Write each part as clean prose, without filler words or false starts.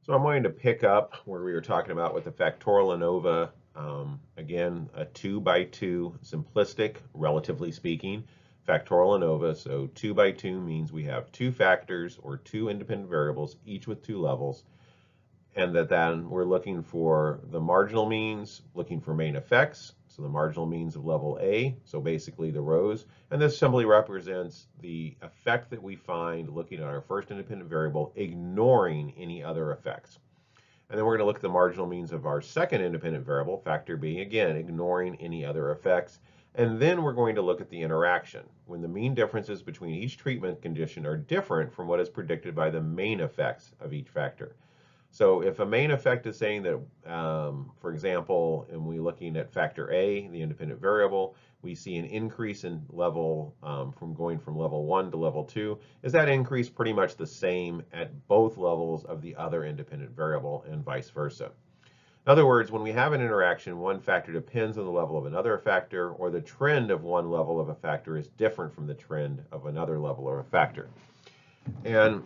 So I'm going to pick up where we were talking about with the factorial ANOVA. Again, a 2 by 2 simplistic, relatively speaking, factorial ANOVA. So 2 by 2 means we have two factors or two independent variables, each with two levels, and that then we're looking for the marginal means, looking for main effects, so the marginal means of level A, so basically the rows, and this simply represents the effect that we find looking at our first independent variable, ignoring any other effects. And then we're going to look at the marginal means of our second independent variable, factor B, again, ignoring any other effects. And then we're going to look at the interaction, when the mean differences between each treatment condition are different from what is predicted by the main effects of each factor. So if a main effect is saying that, for example, and we're looking at factor A, the independent variable, we see an increase in level from going from level 1 to level 2, is that increase pretty much the same at both levels of the other independent variable and vice versa? In other words, when we have an interaction, one factor depends on the level of another factor, or the trend of one level of a factor is different from the trend of another level of a factor. And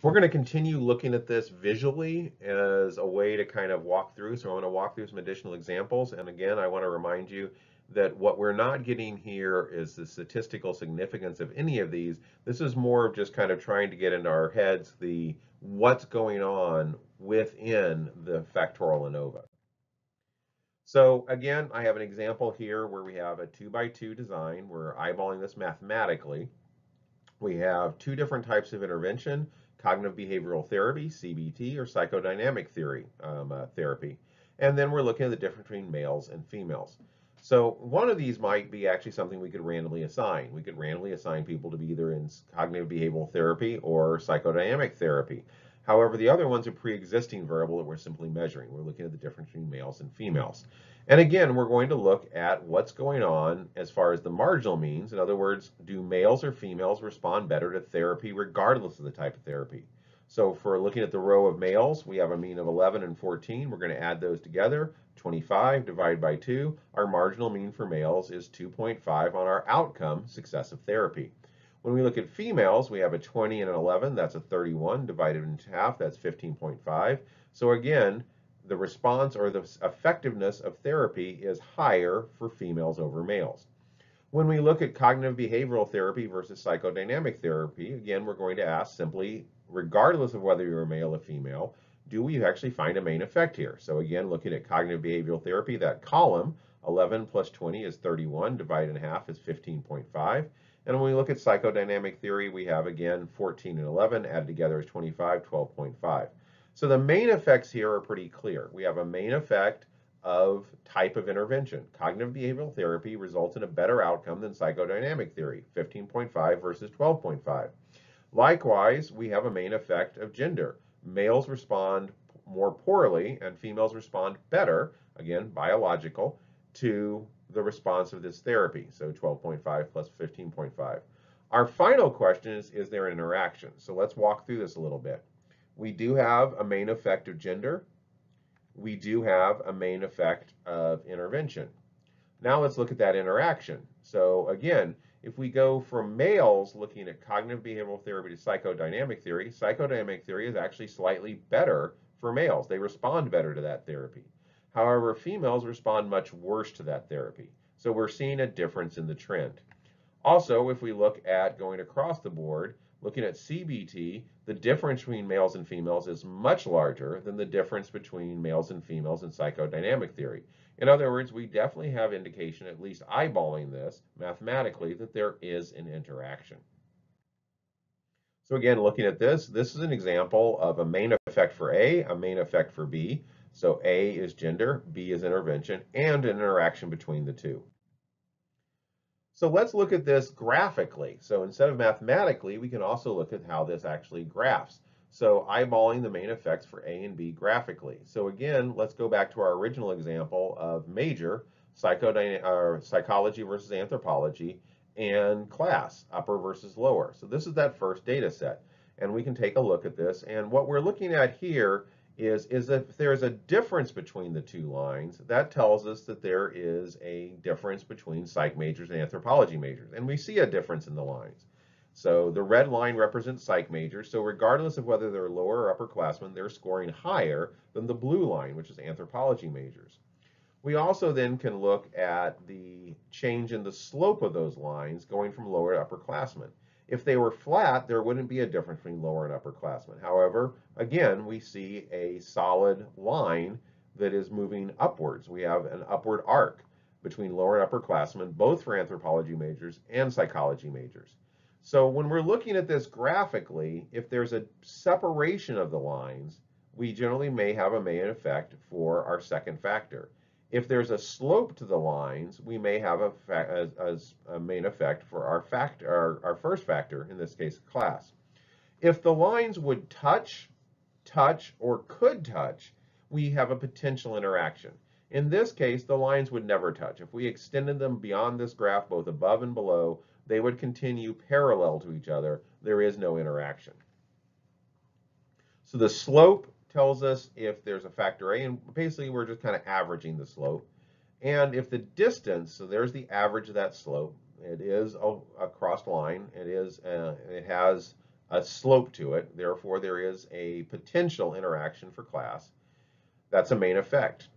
we're going to continue looking at this visually as a way to kind of walk through. So I'm going to walk through some additional examples. And again, I want to remind you that what we're not getting here is the statistical significance of any of these. This is more of just kind of trying to get into our heads the what's going on within the factorial ANOVA. So again, I have an example here where we have a 2 by 2 design. We're eyeballing this mathematically. We have two different types of intervention: cognitive behavioral therapy, CBT, or psychodynamic therapy. And then we're looking at the difference between males and females. So one of these might be actually something we could randomly assign. We could randomly assign people to be either in cognitive behavioral therapy or psychodynamic therapy. However, the other one's a pre-existing variable that we're simply measuring. We're looking at the difference between males and females. And again, we're going to look at what's going on as far as the marginal means. In other words, do males or females respond better to therapy regardless of the type of therapy? So for looking at the row of males, we have a mean of 11 and 14. We're going to add those together. 25 divided by 2. Our marginal mean for males is 2.5 on our outcome successive therapy. When we look at females, we have a 20 and an 11. That's a 31 divided into half. That's 15.5. So again, the response or the effectiveness of therapy is higher for females over males. When we look at cognitive behavioral therapy versus psychodynamic therapy, again, we're going to ask simply, regardless of whether you're a male or female, do we actually find a main effect here? So again, looking at cognitive behavioral therapy, that column, 11 plus 20 is 31, divided in half is 15.5. And when we look at psychodynamic theory, we have, again, 14 and 11, added together is 25, 12.5. So the main effects here are pretty clear. We have a main effect of type of intervention. Cognitive behavioral therapy results in a better outcome than psychodynamic theory, 15.5 versus 12.5. Likewise, we have a main effect of gender. Males respond more poorly and females respond better, again, biological, to the response of this therapy, so 12.5 plus 15.5. Our final question is there an interaction? So let's walk through this a little bit. We do have a main effect of gender. We do have a main effect of intervention. Now let's look at that interaction. So again, if we go from males looking at cognitive behavioral therapy to psychodynamic theory is actually slightly better for males. They respond better to that therapy. However, females respond much worse to that therapy. So we're seeing a difference in the trend. Also, if we look at going across the board, looking at CBT, the difference between males and females is much larger than the difference between males and females in psychodynamic theory. In other words, we definitely have indication, at least eyeballing this mathematically, that there is an interaction. So again, looking at this is an example of a main effect for A, a main effect for B. So A is gender, B is intervention, and an interaction between the two. So let's look at this graphically. So instead of mathematically, we can also look at how this actually graphs. So eyeballing the main effects for A and B graphically. So again, let's go back to our original example of major, psychology versus anthropology, and class, upper versus lower. So this is that first data set. And we can take a look at this. And what we're looking at here is if there's a difference between the two lines, that tells us that there is a difference between psych majors and anthropology majors. And we see a difference in the lines. So the red line represents psych majors. So regardless of whether they're lower or upperclassmen, they're scoring higher than the blue line, which is anthropology majors. We also then can look at the change in the slope of those lines going from lower to upperclassmen. If they were flat, there wouldn't be a difference between lower and upperclassmen. However, again, we see a solid line that is moving upwards. We have an upward arc between lower and upperclassmen, both for anthropology majors and psychology majors. So when we're looking at this graphically, if there's a separation of the lines, we generally may have a main effect for our second factor. If there's a slope to the lines, we may have a main effect for our first factor, in this case, class. If the lines would touch, or could touch, we have a potential interaction. In this case, the lines would never touch. If we extended them beyond this graph, both above and below, they would continue parallel to each other. There is no interaction. So the slope tells us if there's a factor A, and basically we're just kind of averaging the slope. And if the distance, so there's the average of that slope, it is a crossed line, it has a slope to it, therefore there is a potential interaction for class. That's a main effect.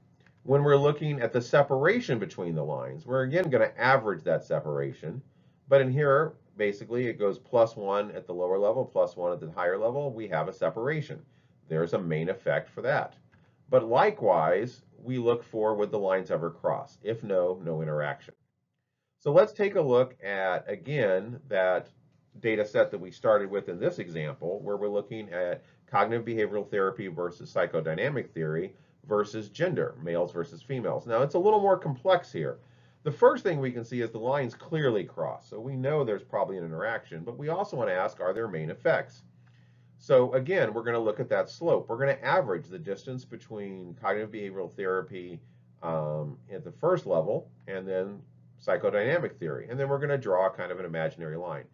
When we're looking at the separation between the lines, we're again going to average that separation, but in here, basically it goes +1 at the lower level, +1 at the higher level, we have a separation. There's a main effect for that. But likewise, we look for would the lines ever cross? If no, no interaction. So let's take a look at, again, that data set that we started with in this example, where we're looking at cognitive behavioral therapy versus psychodynamic theory versus gender, males versus females. Now, it's a little more complex here. The first thing we can see is the lines clearly cross. So we know there's probably an interaction, but we also want to ask, are there main effects? So again, we're going to look at that slope. We're going to average the distance between cognitive behavioral therapy at the first level and then psychodynamic theory. And then we're going to draw kind of an imaginary line.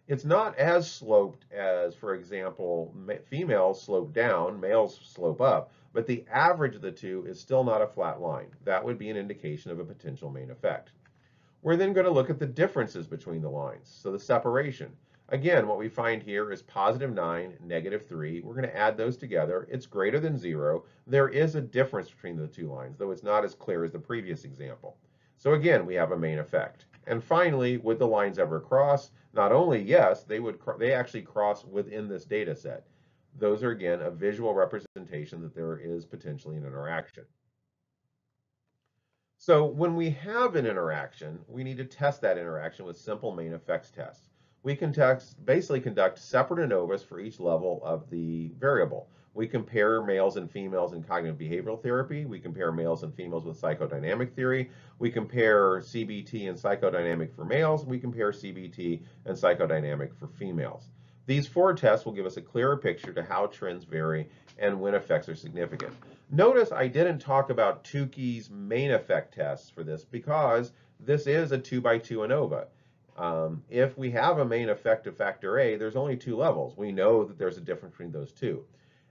It's not as sloped as, for example, females slope down, males slope up, but the average of the two is still not a flat line. That would be an indication of a potential main effect. We're then going to look at the differences between the lines, so the separation. Again, what we find here is +9, -3. We're going to add those together. It's greater than 0. There is a difference between the two lines, though it's not as clear as the previous example. So again, we have a main effect. And finally, would the lines ever cross? Not only yes, they actually cross within this data set. Those are, again, a visual representation that there is potentially an interaction. So when we have an interaction, we need to test that interaction with simple main effects tests. We can basically conduct separate ANOVAs for each level of the variable. We compare males and females in cognitive behavioral therapy. We compare males and females with psychodynamic theory. We compare CBT and psychodynamic for males. We compare CBT and psychodynamic for females. These 4 tests will give us a clearer picture to how trends vary and when effects are significant. Notice I didn't talk about Tukey's main effect tests for this because this is a 2x2 ANOVA. If we have a main effect of factor A, there's only 2 levels. We know that there's a difference between those two.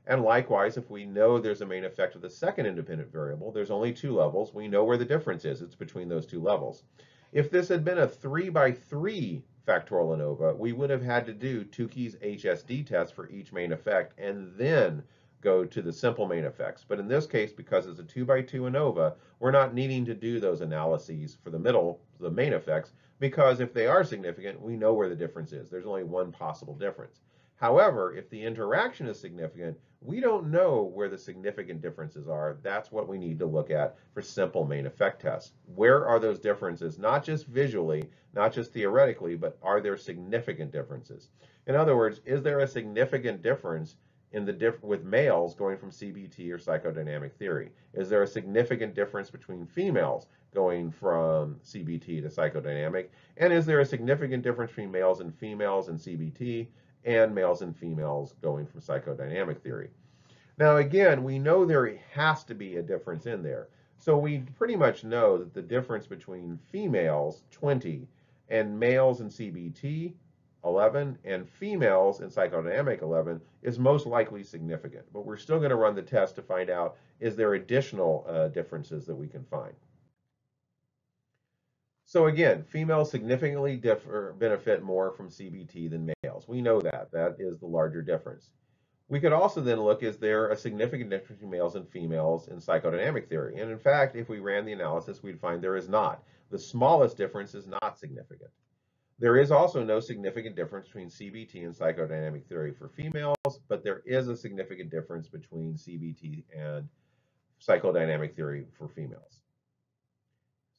And likewise, if we know there's a main effect of the second independent variable, there's only 2 levels. We know where the difference is. It's between those 2 levels. If this had been a 3x3 factorial ANOVA, we would have had to do Tukey's HSD test for each main effect and then go to the simple main effects. But in this case, because it's a 2x2 ANOVA, we're not needing to do those analyses for the main effects, because if they are significant, we know where the difference is. There's only one possible difference. However, if the interaction is significant, we don't know where the significant differences are. That's what we need to look at for simple main effect tests. Where are those differences? Not just visually, not just theoretically, but are there significant differences? In other words, is there a significant difference in with males going from CBT or psychodynamic theory? Is there a significant difference between females going from CBT to psychodynamic? And is there a significant difference between males and females in CBT and males and females going from psychodynamic theory? Now, again, we know there has to be a difference in there. So we pretty much know that the difference between females, 20, and males in CBT, 11, and females in psychodynamic, 11, is most likely significant. But we're still going to run the test to find out, is there additional differences that we can find? So again, females significantly benefit more from CBT than males. We know that. That is the larger difference. We could also then look, is there a significant difference between males and females in psychodynamic theory? And in fact, if we ran the analysis, we'd find there is not. The smallest difference is not significant. There is also no significant difference between CBT and psychodynamic theory for females, but there is a significant difference between CBT and psychodynamic theory for females.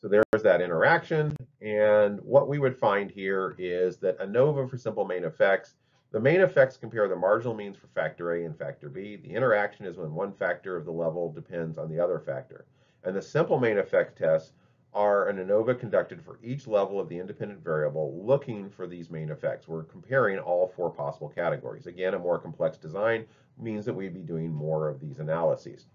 So there's that interaction. And what we would find here is that ANOVA for simple main effects, the main effects compare the marginal means for factor A and factor B. The interaction is when one factor of the level depends on the other factor. And the simple main effect tests are an ANOVA conducted for each level of the independent variable looking for these main effects. We're comparing all four possible categories. Again, a more complex design means that we'd be doing more of these analyses.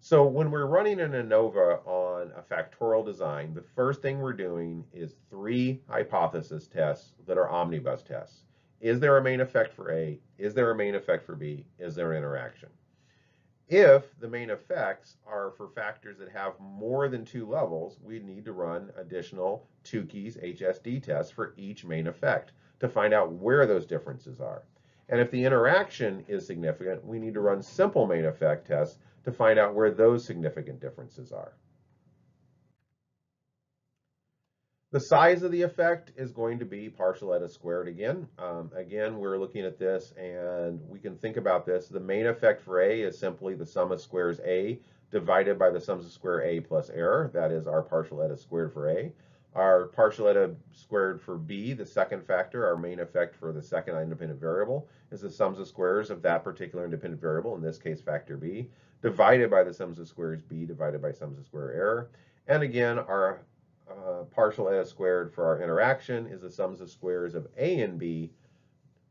So when we're running an ANOVA on a factorial design, the first thing we're doing is 3 hypothesis tests that are omnibus tests. Is there a main effect for A? Is there a main effect for B? Is there an interaction? If the main effects are for factors that have more than 2 levels, we need to run additional Tukey's HSD tests for each main effect to find out where those differences are. And if the interaction is significant, we need to run simple main effect tests to find out where those significant differences are. The size of the effect is going to be partial eta squared again. Again, we're looking at this and we can think about this. The main effect for A is simply the sum of squares A divided by the sums of square A plus error. That is our partial eta squared for A. Our partial eta squared for B, the second factor, our main effect for the second independent variable, is the sums of squares of that particular independent variable, in this case factor B, divided by the sums of squares B divided by sums of square error. And again, our partial eta squared for our interaction is the sums of squares of A and B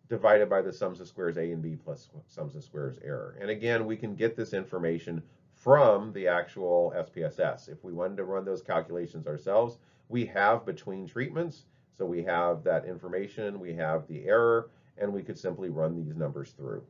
divided by the sums of squares A and B plus sums of squares error. And again, we can get this information from the actual SPSS. If we wanted to run those calculations ourselves, we have between treatments. So we have that information, we have the error, and we could simply run these numbers through.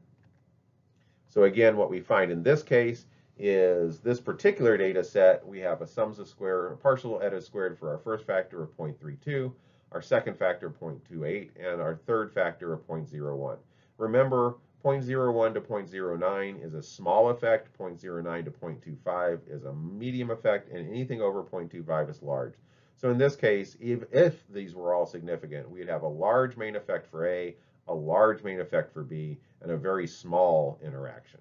So again, what we find in this case is this particular data set, we have a sums of square, partial eta squared for our first factor of 0.32, our second factor of 0.28, and our third factor of 0.01. Remember, 0.01 to 0.09 is a small effect, 0.09 to 0.25 is a medium effect, and anything over 0.25 is large. So in this case, if these were all significant, we'd have a large main effect for A, a large main effect for B, and a very small interaction.